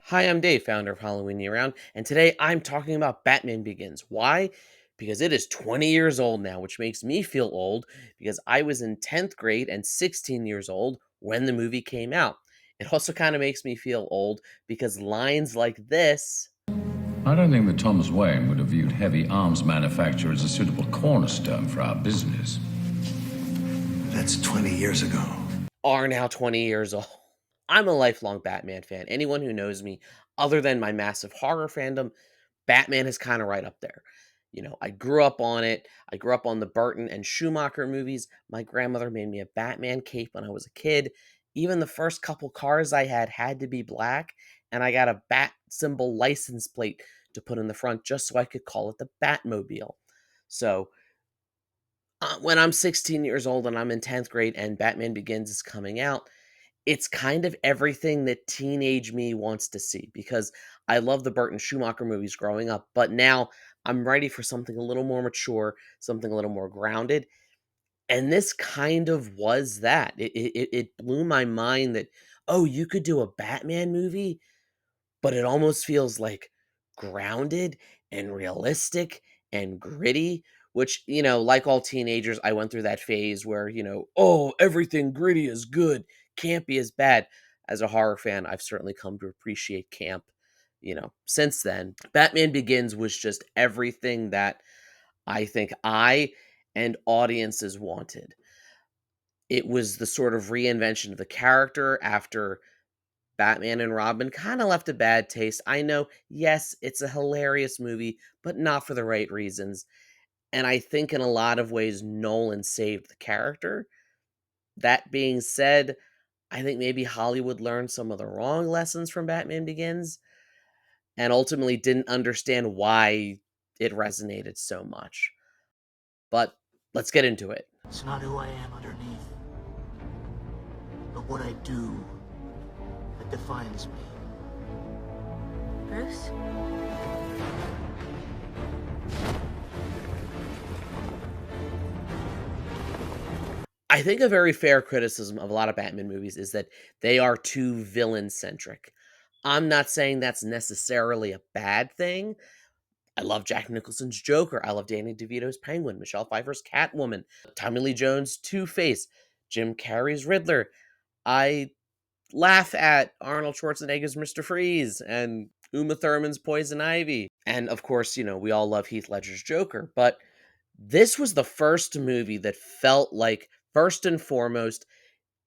Hi, I'm Dave, founder of Halloween Year Round, and today I'm talking about Batman Begins. Why? Because it is 20 years old now, which makes me feel old because I was in 10th grade and 16 years old when the movie came out. It also kind of makes me feel old because lines like this. I don't think that Thomas Wayne would have viewed heavy arms manufacture as a suitable cornerstone for our business. That's 20 years ago. Are now 20 years old. I'm a lifelong Batman fan. Anyone who knows me, other than my massive horror fandom, Batman is kind of right up there. I grew up on it. I grew up on the Burton and Schumacher movies. My grandmother made me a Batman cape when I was a kid. Even the first couple cars I had to be black, and I got a bat symbol license plate to put in the front just so I could call it the Batmobile. So, when I'm 16 years old and I'm in 10th grade and Batman Begins is coming out, it's kind of everything that teenage me wants to see because I love the Burton Schumacher movies growing up, but now I'm ready for something a little more mature, something a little more grounded. And this kind of was that. It blew my mind that, oh, you could do a Batman movie, but it almost feels like grounded and realistic and gritty, which, like all teenagers, I went through that phase where, oh, everything gritty is good, campy is bad. As a horror fan, I've certainly come to appreciate camp, since then. Batman Begins was just everything that I think I and audiences wanted. It was the sort of reinvention of the character after Batman and Robin kinda left a bad taste. I know, yes, it's a hilarious movie, but not for the right reasons, and I think in a lot of ways, Nolan saved the character. That being said, I think maybe Hollywood learned some of the wrong lessons from Batman Begins, and ultimately didn't understand why it resonated so much. But let's get into it. It's not who I am underneath, but what I do that defines me. Bruce? I think a very fair criticism of a lot of Batman movies is that they are too villain centric. I'm not saying that's necessarily a bad thing. I love Jack Nicholson's Joker. I love Danny DeVito's Penguin, Michelle Pfeiffer's Catwoman, Tommy Lee Jones' Two-Face, Jim Carrey's Riddler. I laugh at Arnold Schwarzenegger's Mr. Freeze and Uma Thurman's Poison Ivy. And of course, we all love Heath Ledger's Joker, but this was the first movie that felt like, first and foremost,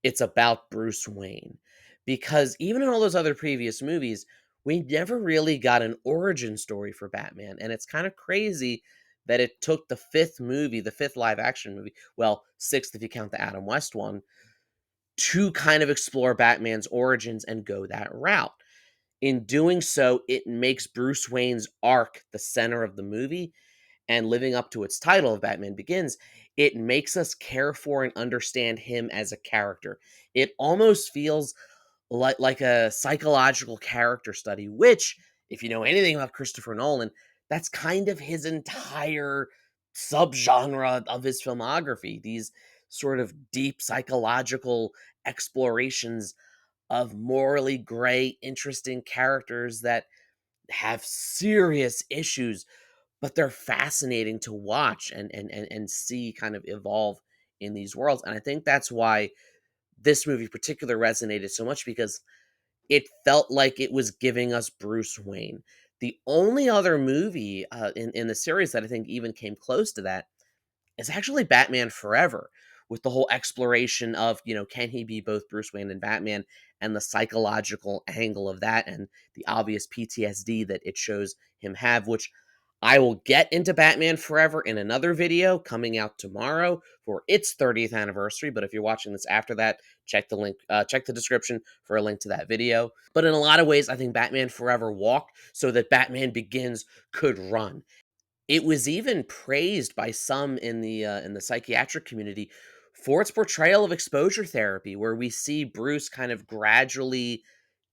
it's about Bruce Wayne. Because even in all those other previous movies, we never really got an origin story for Batman. And it's kind of crazy that it took the fifth movie, the fifth live action movie, well, sixth if you count the Adam West one, to kind of explore Batman's origins and go that route. In doing so, it makes Bruce Wayne's arc the center of the movie, and living up to its title of Batman Begins, it makes us care for and understand him as a character. It almost feels like a psychological character study, which, if you know anything about Christopher Nolan, that's kind of his entire subgenre of his filmography. These sort of deep psychological explorations of morally gray, interesting characters that have serious issues, but they're fascinating to watch and see kind of evolve in these worlds. And I think that's why this movie in particular resonated so much because it felt like it was giving us Bruce Wayne. The only other movie in the series that I think even came close to that is actually Batman Forever, with the whole exploration of, can he be both Bruce Wayne and Batman, and the psychological angle of that, and the obvious PTSD that it shows him have, which I will get into Batman Forever in another video coming out tomorrow for its 30th anniversary. But if you're watching this after that, check the link, check the description for a link to that video. But in a lot of ways, I think Batman Forever walked so that Batman Begins could run. It was even praised by some in the psychiatric community for its portrayal of exposure therapy, where we see Bruce kind of gradually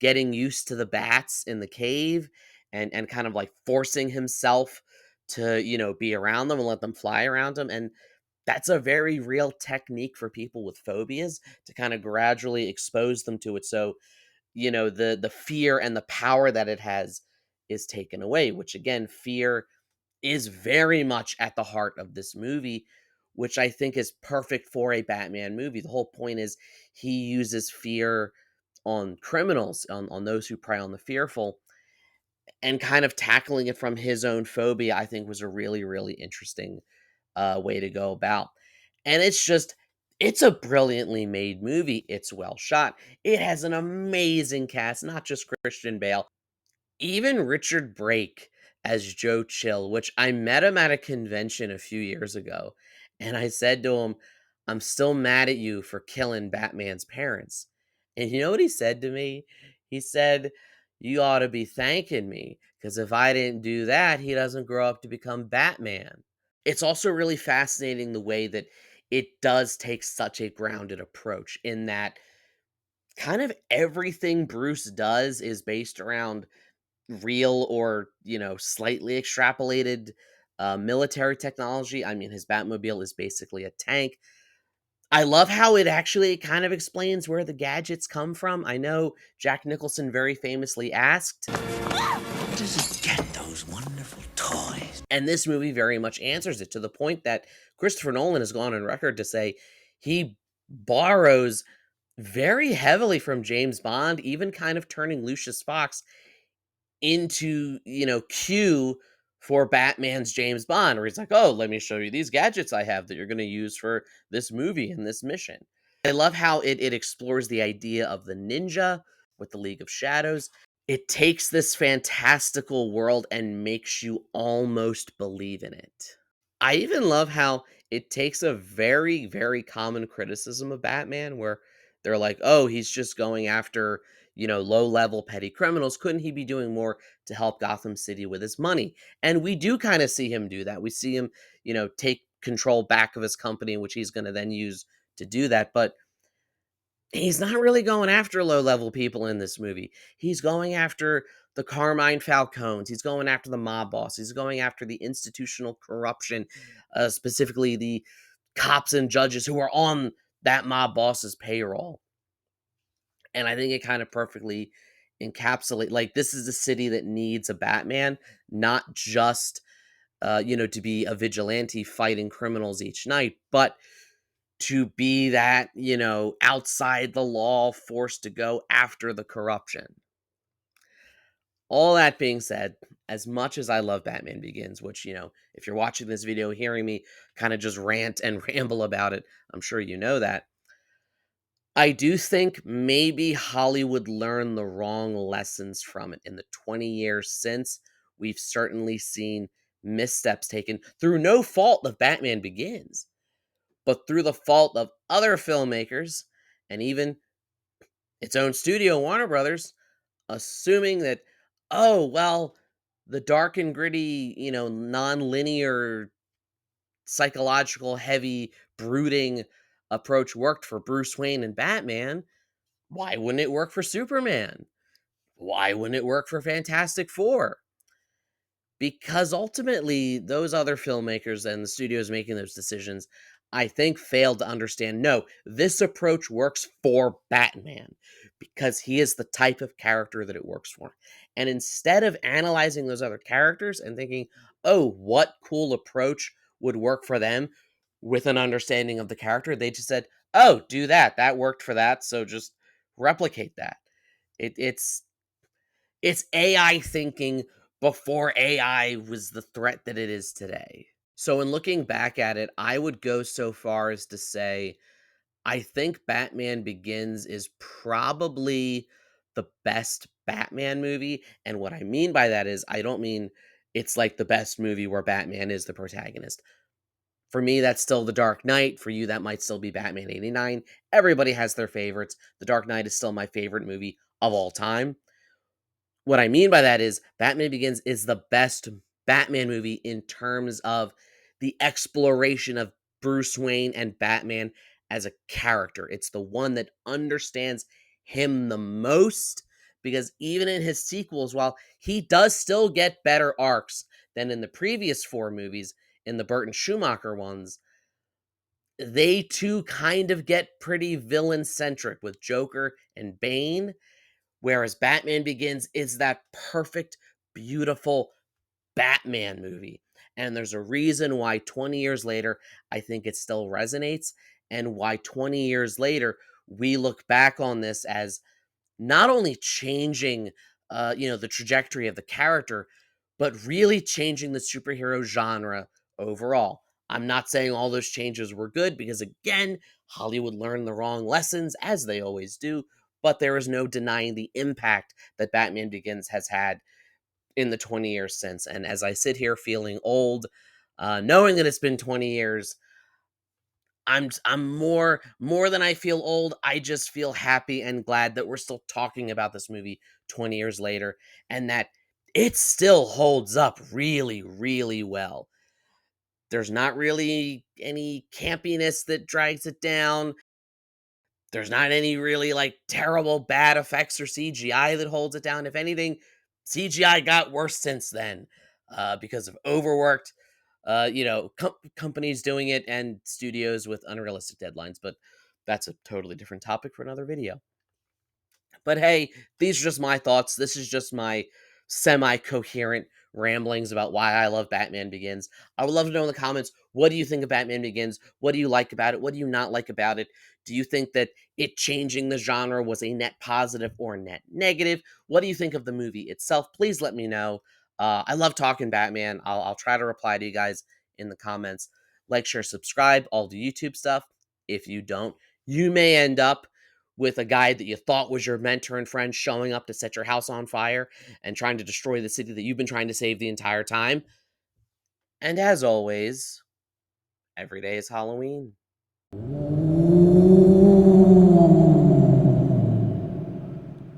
getting used to the bats in the cave and kind of like forcing himself to, be around them and let them fly around him. And that's a very real technique for people with phobias to kind of gradually expose them to it. So the fear and the power that it has is taken away, which again, fear is very much at the heart of this movie, which I think is perfect for a Batman movie. The whole point is he uses fear on criminals, on those who prey on the fearful, and kind of tackling it from his own phobia, I think was a really, really interesting way to go about. And it's a brilliantly made movie. It's well shot. It has an amazing cast, not just Christian Bale, even Richard Brake as Joe Chill, which I met him at a convention a few years ago. And I said to him, I'm still mad at you for killing Batman's parents. And you know what he said to me? He said, you ought to be thanking me because if I didn't do that, he doesn't grow up to become Batman. It's also really fascinating the way that it does take such a grounded approach in that kind of everything Bruce does is based around real or, slightly extrapolated military technology. I mean, his Batmobile is basically a tank. I love how it actually kind of explains where the gadgets come from. I know Jack Nicholson very famously asked, Where does he get those wonderful toys? and this movie very much answers it to the point that Christopher Nolan has gone on record to say he borrows very heavily from James Bond, even kind of turning Lucius Fox into, Q for Batman's James Bond, where he's like, "Oh, let me show you these gadgets I have that you're gonna use for this movie and this mission." I love how it explores the idea of the ninja with the League of Shadows. It takes this fantastical world and makes you almost believe in it. I even love how it takes a very, very common criticism of Batman where they're like, oh, he's just going after, low level petty criminals. Couldn't he be doing more to help Gotham City with his money? And we do kind of see him do that. We see him, take control back of his company, which he's going to then use to do that. But he's not really going after low level people in this movie. He's going after the Carmine Falcones. He's going after the mob boss. He's going after the institutional corruption, specifically the cops and judges who are on that mob boss's payroll. And I think it kind of perfectly encapsulate like this is a city that needs a Batman, not just to be a vigilante fighting criminals each night, but to be that, outside the law force to go after the corruption. All that being said, as much as I love Batman Begins, which, if you're watching this video, hearing me kind of just rant and ramble about it, I'm sure you know that. I do think maybe Hollywood learned the wrong lessons from it in the 20 years since. We've certainly seen missteps taken through no fault of Batman Begins, but through the fault of other filmmakers and even its own studio, Warner Brothers, assuming that, oh, well, the dark and gritty, non-linear, psychological, heavy, brooding approach worked for Bruce Wayne and Batman. Why wouldn't it work for Superman? Why wouldn't it work for Fantastic Four? Because ultimately, those other filmmakers and the studios making those decisions, I think, failed to understand no, this approach works for Batman because he is the type of character that it works for. And instead of analyzing those other characters and thinking, oh, what cool approach would work for them with an understanding of the character, they just said, oh, do that. That worked for that. So just replicate that. It's AI thinking before AI was the threat that it is today. So, in looking back at it, I would go so far as to say I think Batman Begins is probably the best Batman movie. And what I mean by that is, I don't mean it's like the best movie where Batman is the protagonist. For me, that's still The Dark Knight. For you, that might still be Batman 89. Everybody has their favorites. The Dark Knight is still my favorite movie of all time. What I mean by that is Batman Begins is the best Batman movie in terms of the exploration of Bruce Wayne and Batman as a character. It's the one that understands him the most because even in his sequels, while he does still get better arcs than in the previous four movies, in the Burton Schumacher ones, they too kind of get pretty villain centric with Joker and Bane, Whereas Batman Begins is that perfect, beautiful Batman movie. And there's a reason why 20 years later, I think it still resonates, and why 20 years later, we look back on this as not only changing, the trajectory of the character, but really changing the superhero genre overall. I'm not saying all those changes were good because, again, Hollywood learned the wrong lessons, as they always do, but there is no denying the impact that Batman Begins has had in the 20 years since. And as I sit here feeling old, knowing that it's been 20 years, I'm more than I feel old. I just feel happy and glad that we're still talking about this movie 20 years later, and that it still holds up really, really well. There's not really any campiness that drags it down. There's not any really, like, terrible bad effects or CGI that holds it down. If anything, CGI got worse since then, because of overworked, companies doing it and studios with unrealistic deadlines, but that's a totally different topic for another video. But hey, these are just my thoughts. This is just my semi coherent ramblings about why I love Batman Begins. I would love to know in the comments, what do you think of Batman Begins? What do you like about it? What do you not like about it? Do you think that it changing the genre was a net positive or net negative? What do you think of the movie itself? Please let me know. I love talking Batman. I'll try to reply to you guys in the comments. Like, share, subscribe, all the YouTube stuff. If you don't, you may end up with a guy that you thought was your mentor and friend showing up to set your house on fire and trying to destroy the city that you've been trying to save the entire time. And as always, every day is Halloween.